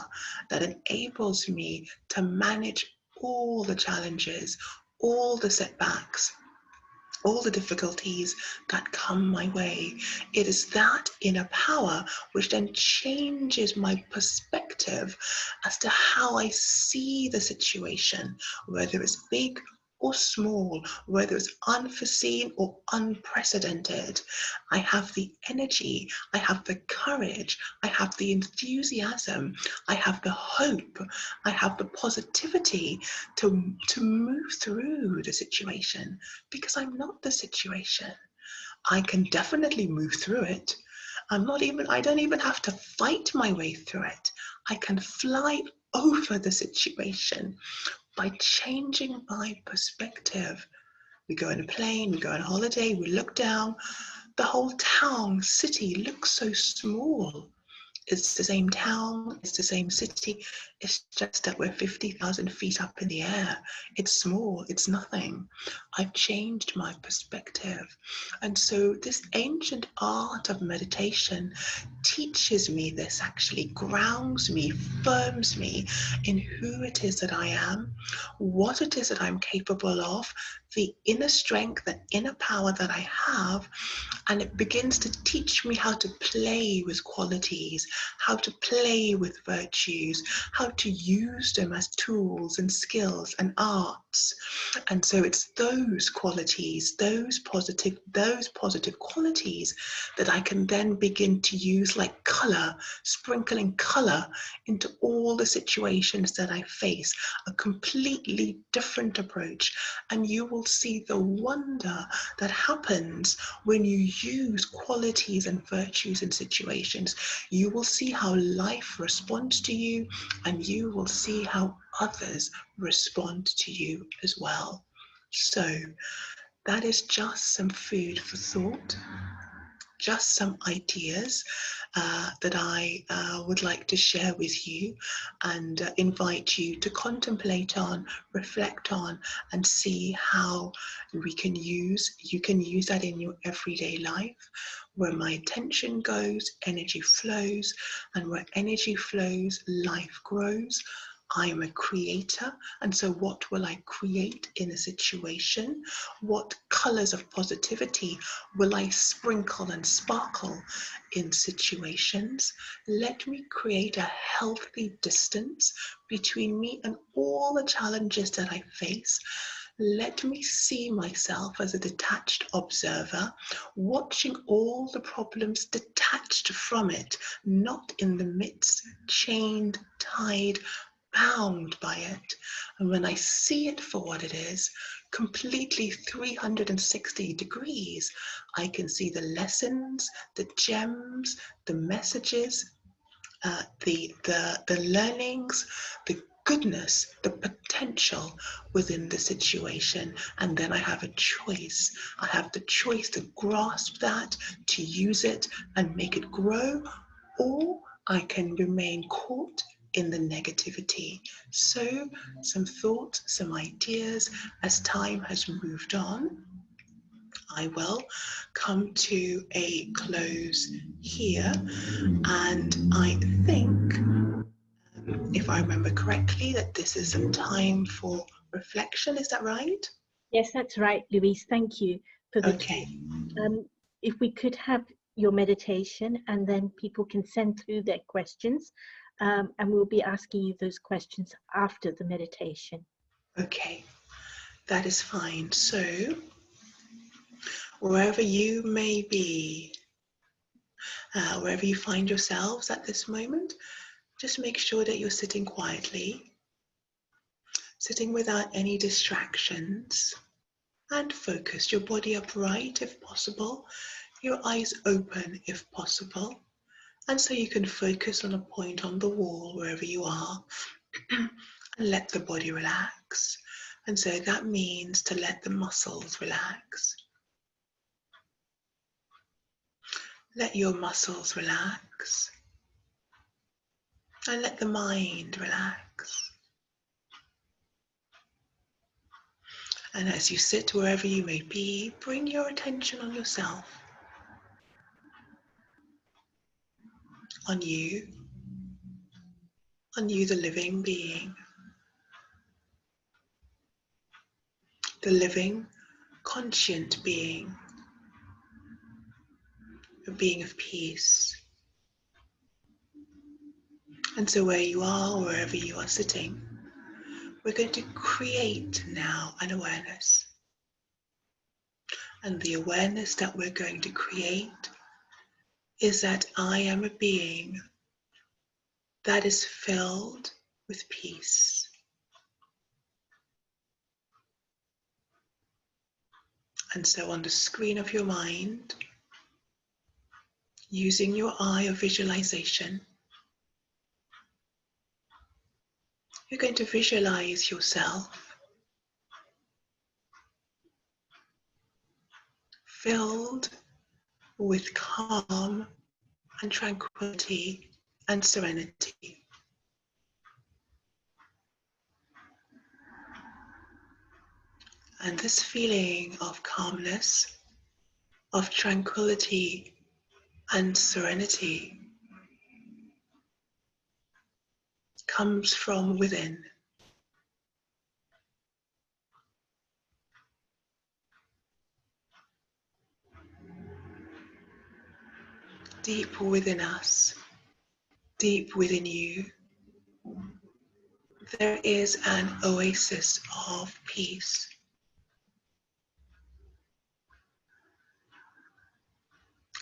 that enables me to manage all the challenges, all the setbacks, all the difficulties that come my way. It is that inner power which then changes my perspective as to how I see the situation, whether it's big or small, whether it's unforeseen or unprecedented. I have the energy, I have the courage, I have the enthusiasm, I have the hope, I have the positivity to move through the situation, because I'm not the situation. I can definitely move through it. I don't even have to fight my way through it. I can fly over the situation by changing my perspective. We go in a plane, we go on a holiday, we look down, the whole town, city looks so small. It's the same town, it's the same city, it's just that we're 50,000 feet up in the air. It's small, it's nothing. I've changed my perspective. And so this ancient art of meditation teaches me this, actually grounds me, firms me in who it is that I am, what it is that I'm capable of, the inner strength, the inner power that I have, and it begins to teach me how to play with qualities, how to play with virtues, how to use them as tools and skills and arts. And so it's those qualities, those positive qualities that I can then begin to use like color, sprinkling color into all the situations that I face, a completely different approach. And you will see the wonder that happens when you use qualities and virtues in situations. You will see how life responds to you, and you will see how others respond to you as well. So that is just some food for thought, just some ideas that I would like to share with you, and invite you to contemplate on, reflect on, and see how you can use that in your everyday life. Where my attention goes, energy flows, and where energy flows, life grows. I am a creator, and so what will I create in a situation? What colors of positivity will I sprinkle and sparkle in situations? Let me create a healthy distance between me and all the challenges that I face. Let me see myself as a detached observer, watching all the problems detached from it, not in the midst, chained, tied, bound by it. And when I see it for what it is, completely 360 degrees, I can see the lessons, the gems, the messages, the learnings, the goodness, the potential within the situation. And then I have a choice. I have the choice to grasp that, to use it and make it grow, or I can remain caught in the negativity. So some thoughts, some ideas, as time has moved on, I will come to a close here. And I think, if I remember correctly, that this is some time for reflection. Is that right? Yes, that's right, Louise. Thank you for the Okay. if we could have your meditation, and then people can send through their questions, and we'll be asking you those questions after the meditation. Okay, that is fine. So, wherever you may be, wherever you find yourselves at this moment, just make sure that you're sitting quietly, sitting without any distractions, and focus. Your body upright if possible, your eyes open if possible, and so you can focus on a point on the wall wherever you are and let the body relax. And so that means to let the muscles relax. Let your muscles relax and let the mind relax. And as you sit wherever you may be, bring your attention on yourself, on you the living being, the living, conscient being, a being of peace. And so where you are, wherever you are sitting, we're going to create now an awareness. And the awareness that we're going to create is that I am a being that is filled with peace. And so on the screen of your mind, using your eye of visualization, you're going to visualize yourself filled with calm and tranquility and serenity. And this feeling of calmness, of tranquility and serenity comes from within. Deep within us, deep within you, there is an oasis of peace.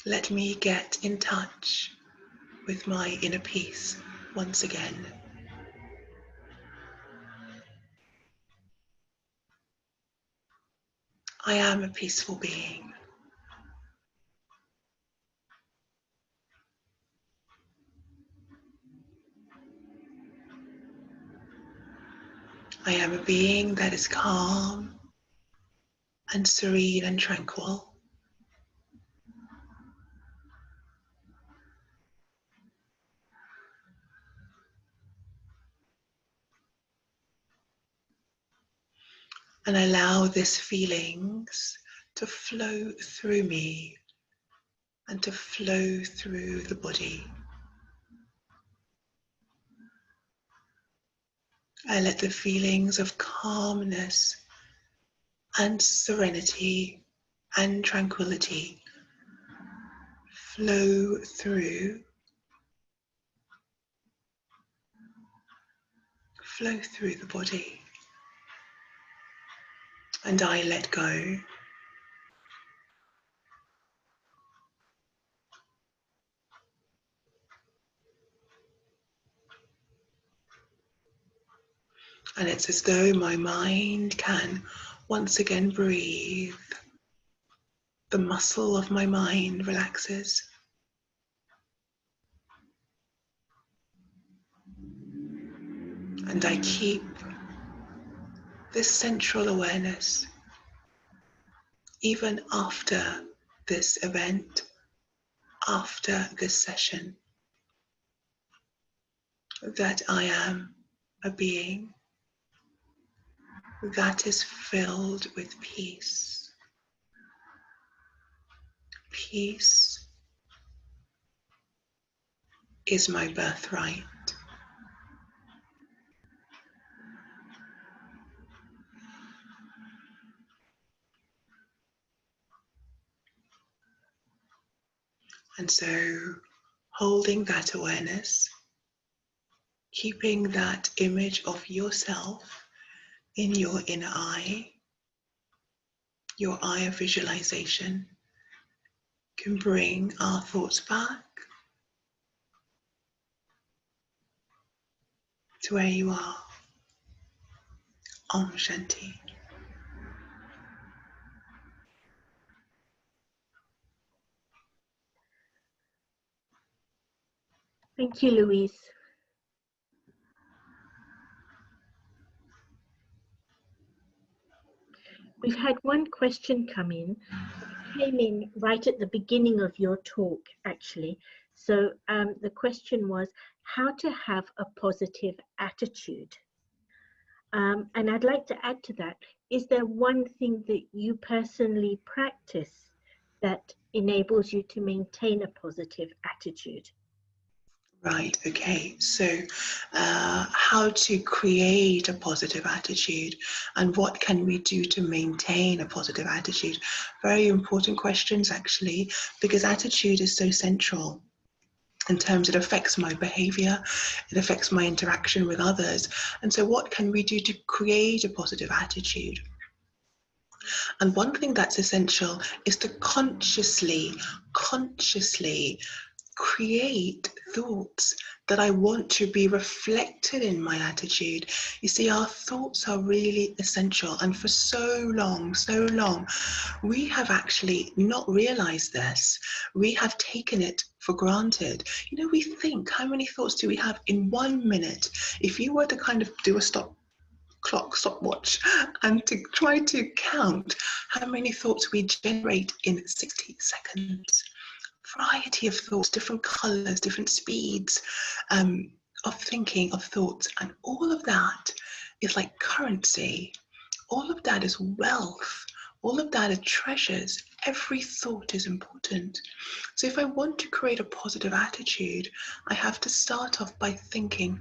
Let me get in touch with my inner peace once again. I am a peaceful being. I am a being that is calm and serene and tranquil. And allow these feelings to flow through me and to flow through the body. I let the feelings of calmness and serenity and tranquility flow through the body. And I let go. And it's as though my mind can once again breathe. The muscle of my mind relaxes. And I keep this central awareness even after this event, after this session. that I am a being that is filled with peace. Peace is my birthright. And so, holding that awareness, keeping that image of yourself in your inner eye, your eye of visualization, can bring our thoughts back to where you are. Om Shanti. Thank you, Louise. We've had one question come in. It came in right at the beginning of your talk, actually. So the question was how to have a positive attitude. And I'd like to add to that, is there one thing that you personally practice that enables you to maintain a positive attitude? Right, okay. So how to create a positive attitude and what can we do to maintain a positive attitude? Very important questions, actually, because attitude is so central in terms it affects my behavior, it affects my interaction with others. And so what can we do to create a positive attitude? And one thing that's essential is to consciously create thoughts that I want to be reflected in my attitude. You see, our thoughts are really essential. And for so long, we have actually not realized this. We have taken it for granted. You know, we think, how many thoughts do we have in 1 minute? If you were to kind of do a stopwatch and to try to count how many thoughts we generate in 60 seconds. Variety of thoughts, different colors, different speeds of thinking, of thoughts, and all of that is like currency. All of that is wealth. All of that are treasures. Every thought is important. So if I want to create a positive attitude, I have to start off by thinking,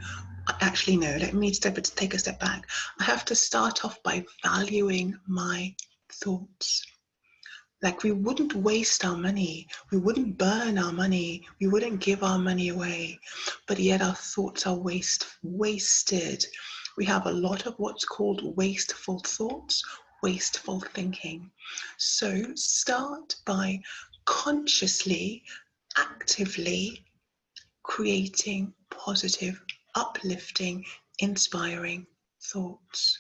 actually no, let me take a step back. I have to start off by valuing my thoughts. Like, we wouldn't waste our money, we wouldn't burn our money, we wouldn't give our money away, but yet our thoughts are wasted. We have a lot of what's called wasteful thoughts, wasteful thinking. So start by consciously, actively creating positive, uplifting, inspiring thoughts.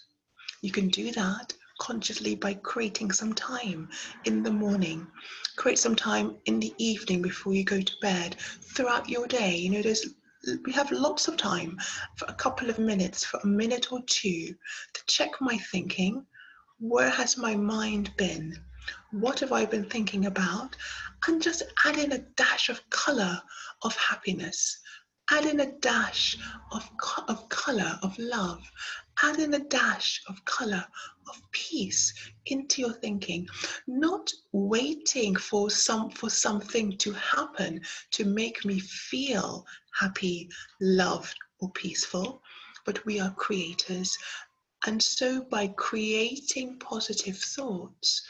You can do that consciously by creating some time in the morning, create some time in the evening before you go to bed, throughout your day. You know, we have lots of time for a couple of minutes, for a minute or two, to check my thinking. Where has my mind been? What have I been thinking about? And just add in a dash of color of happiness. Add in a dash of color of love. Add in a dash of color of peace into your thinking. Not waiting for something to happen to make me feel happy, loved, or peaceful, but we are creators. And so by creating positive thoughts,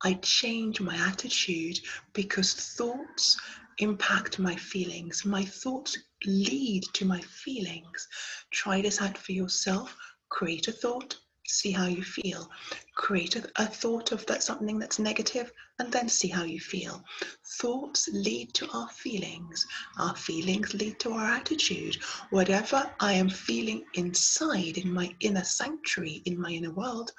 I change my attitude, because thoughts impact my feelings. My thoughts lead to my feelings. Try this out for yourself. Create a thought, see how you feel. Create a thought of something that's negative, and then see how you feel. Thoughts lead to our feelings. Our feelings lead to our attitude. Whatever I am feeling inside, in my inner sanctuary, in my inner world,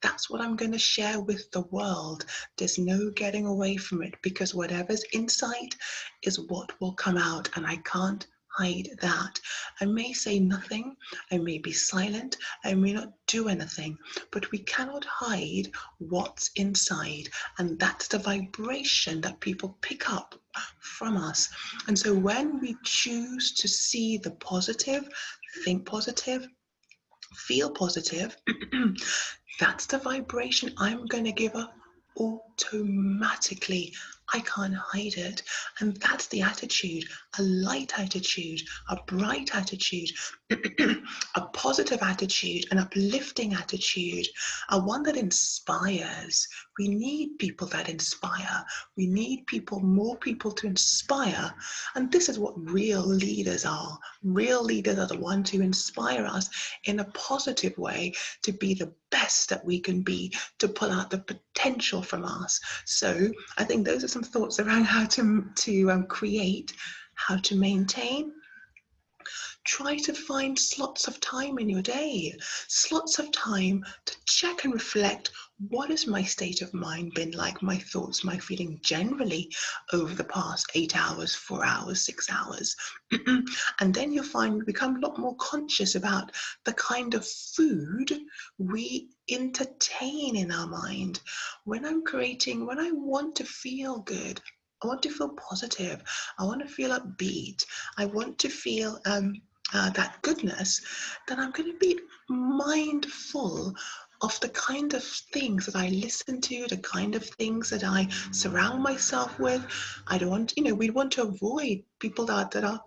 that's what I'm going to share with the world. There's no getting away from it, because whatever's inside is what will come out, and I can't hide that. I may say nothing, I may be silent, I may not do anything, but we cannot hide what's inside, and that's the vibration that people pick up from us. And so when we choose to see the positive, think positive, feel positive, that's the vibration I'm going to give up automatically. I can't hide it. And that's the attitude, a light attitude, a bright attitude, a positive attitude, an uplifting attitude, a one that inspires. We need people that inspire. We need people, more people to inspire. And this is what real leaders are. Real leaders are the ones who inspire us in a positive way to be the best that we can be, to pull out the potential from us. So I think those are some thoughts around how to create, how to maintain. Try to find slots of time in your day, slots of time to check and reflect. What has my state of mind been like, my thoughts, my feeling generally over the past 8 hours, 4 hours, 6 hours? And then you'll find we become a lot more conscious about the kind of food we entertain in our mind. When I'm creating, when I want to feel good, I want to feel positive, I want to feel upbeat, I want to feel that goodness, then I'm going to be mindful of the kind of things that I listen to, the kind of things that I surround myself with. I don't want, we want to avoid people that are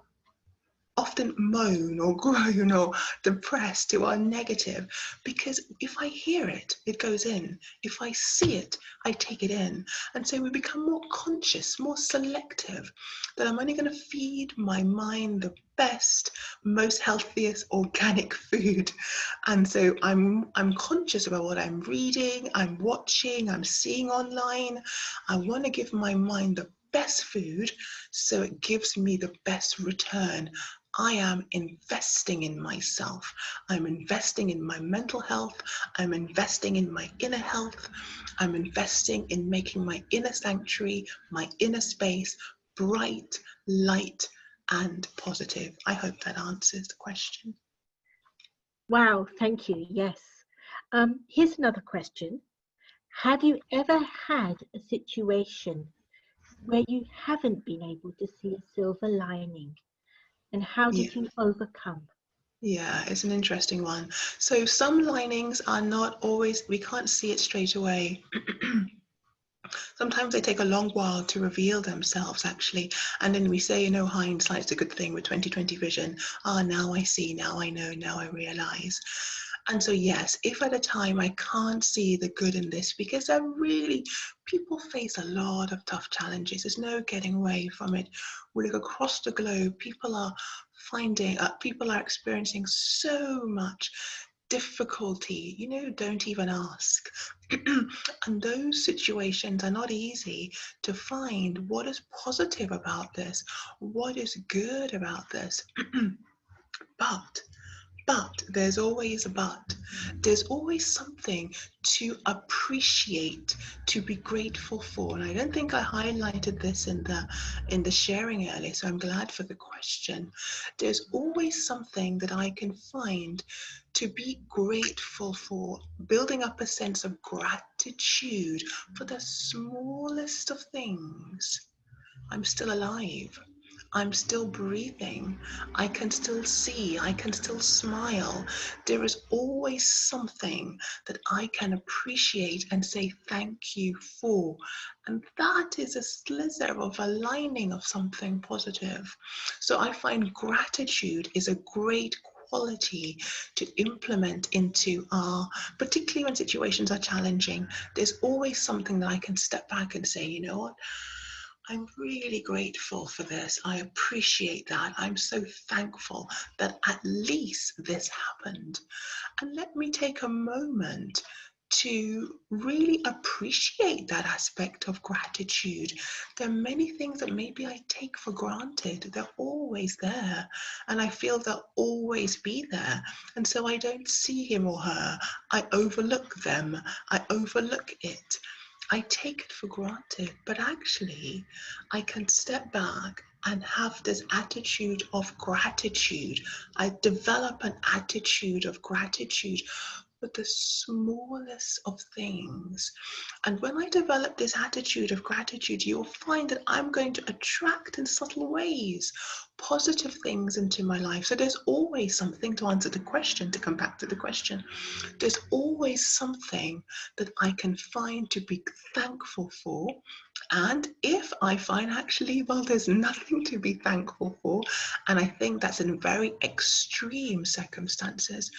often moan or groan or depressed, who are negative, because if I hear it, it goes in. If I see it, I take it in. And so we become more conscious, more selective, that I'm only going to feed my mind the best, most healthiest organic food. And so I'm conscious about what I'm reading, I'm watching, I'm seeing online. I want to give my mind the best food so it gives me the best return. I am investing in myself. I'm investing in my mental health. I'm investing in my inner health. I'm investing in making my inner sanctuary, my inner space, bright, light, and positive. I hope that answers the question. Wow, thank you. Yes. Here's another question. Have you ever had a situation where you haven't been able to see a silver lining? And how did you overcome? Yeah, it's an interesting one. So some linings are not always, we can't see it straight away. Sometimes they take a long while to reveal themselves, actually. And then we say, hindsight's a good thing with 20/20 vision. Now I see, now I know, now I realize. And so, yes, if at a time I can't see the good in this, because people face a lot of tough challenges. There's no getting away from it. We look across the globe, people are experiencing so much difficulty, don't even ask. And those situations are not easy to find. What is positive about this? What is good about this? But there's always a but. There's always something to appreciate, to be grateful for. And I don't think I highlighted this in the sharing earlier, so I'm glad for the question. There's always something that I can find to be grateful for, building up a sense of gratitude for the smallest of things. I'm still alive. I'm still breathing. I can still see. I can still smile. There is always something that I can appreciate and say thank you for. And that is a slither of a lining of something positive. So I find gratitude is a great quality to implement into particularly when situations are challenging. There's always something that I can step back and say, you know what? I'm really grateful for this. I appreciate that. I'm so thankful that at least this happened. And let me take a moment to really appreciate that aspect of gratitude. There are many things that maybe I take for granted. They're always there. And I feel they'll always be there. And so I don't see him or her. I overlook them. I overlook it. I take it for granted, but actually I can step back and have this attitude of gratitude. I develop an attitude of gratitude with the smallest of things. And when I develop this attitude of gratitude, you'll find that I'm going to attract in subtle ways positive things into my life. So there's always something, to answer the question, to come back to the question, there's always something that I can find to be thankful for. And if I find actually, well, there's nothing to be thankful for, and I think that's in very extreme circumstances,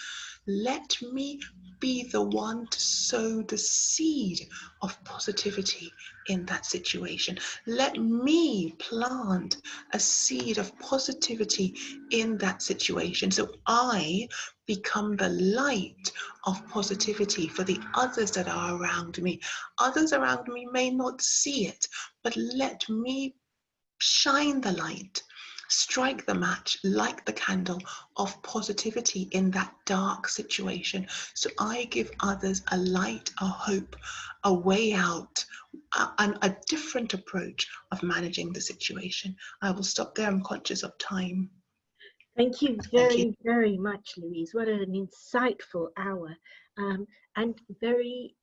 let me be the one to sow the seed of positivity in that situation. Let me plant a seed of positivity in that situation. So I become the light of positivity for the others that are around me. Others around me may not see it, but let me shine the light, strike the match, light the candle of positivity in that dark situation. So I give others a light, a hope, a way out, a different approach of managing the situation. I will stop there. I'm conscious of time. Thank you Thank you. very, very much, Louise. What an insightful hour, and very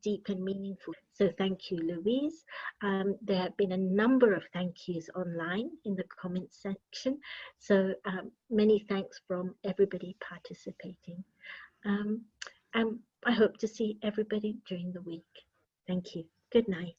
deep and meaningful. So thank you, Louise. There have been a number of thank yous online in the comments section. So many thanks from everybody participating. And I hope to see everybody during the week. Thank you. Good night.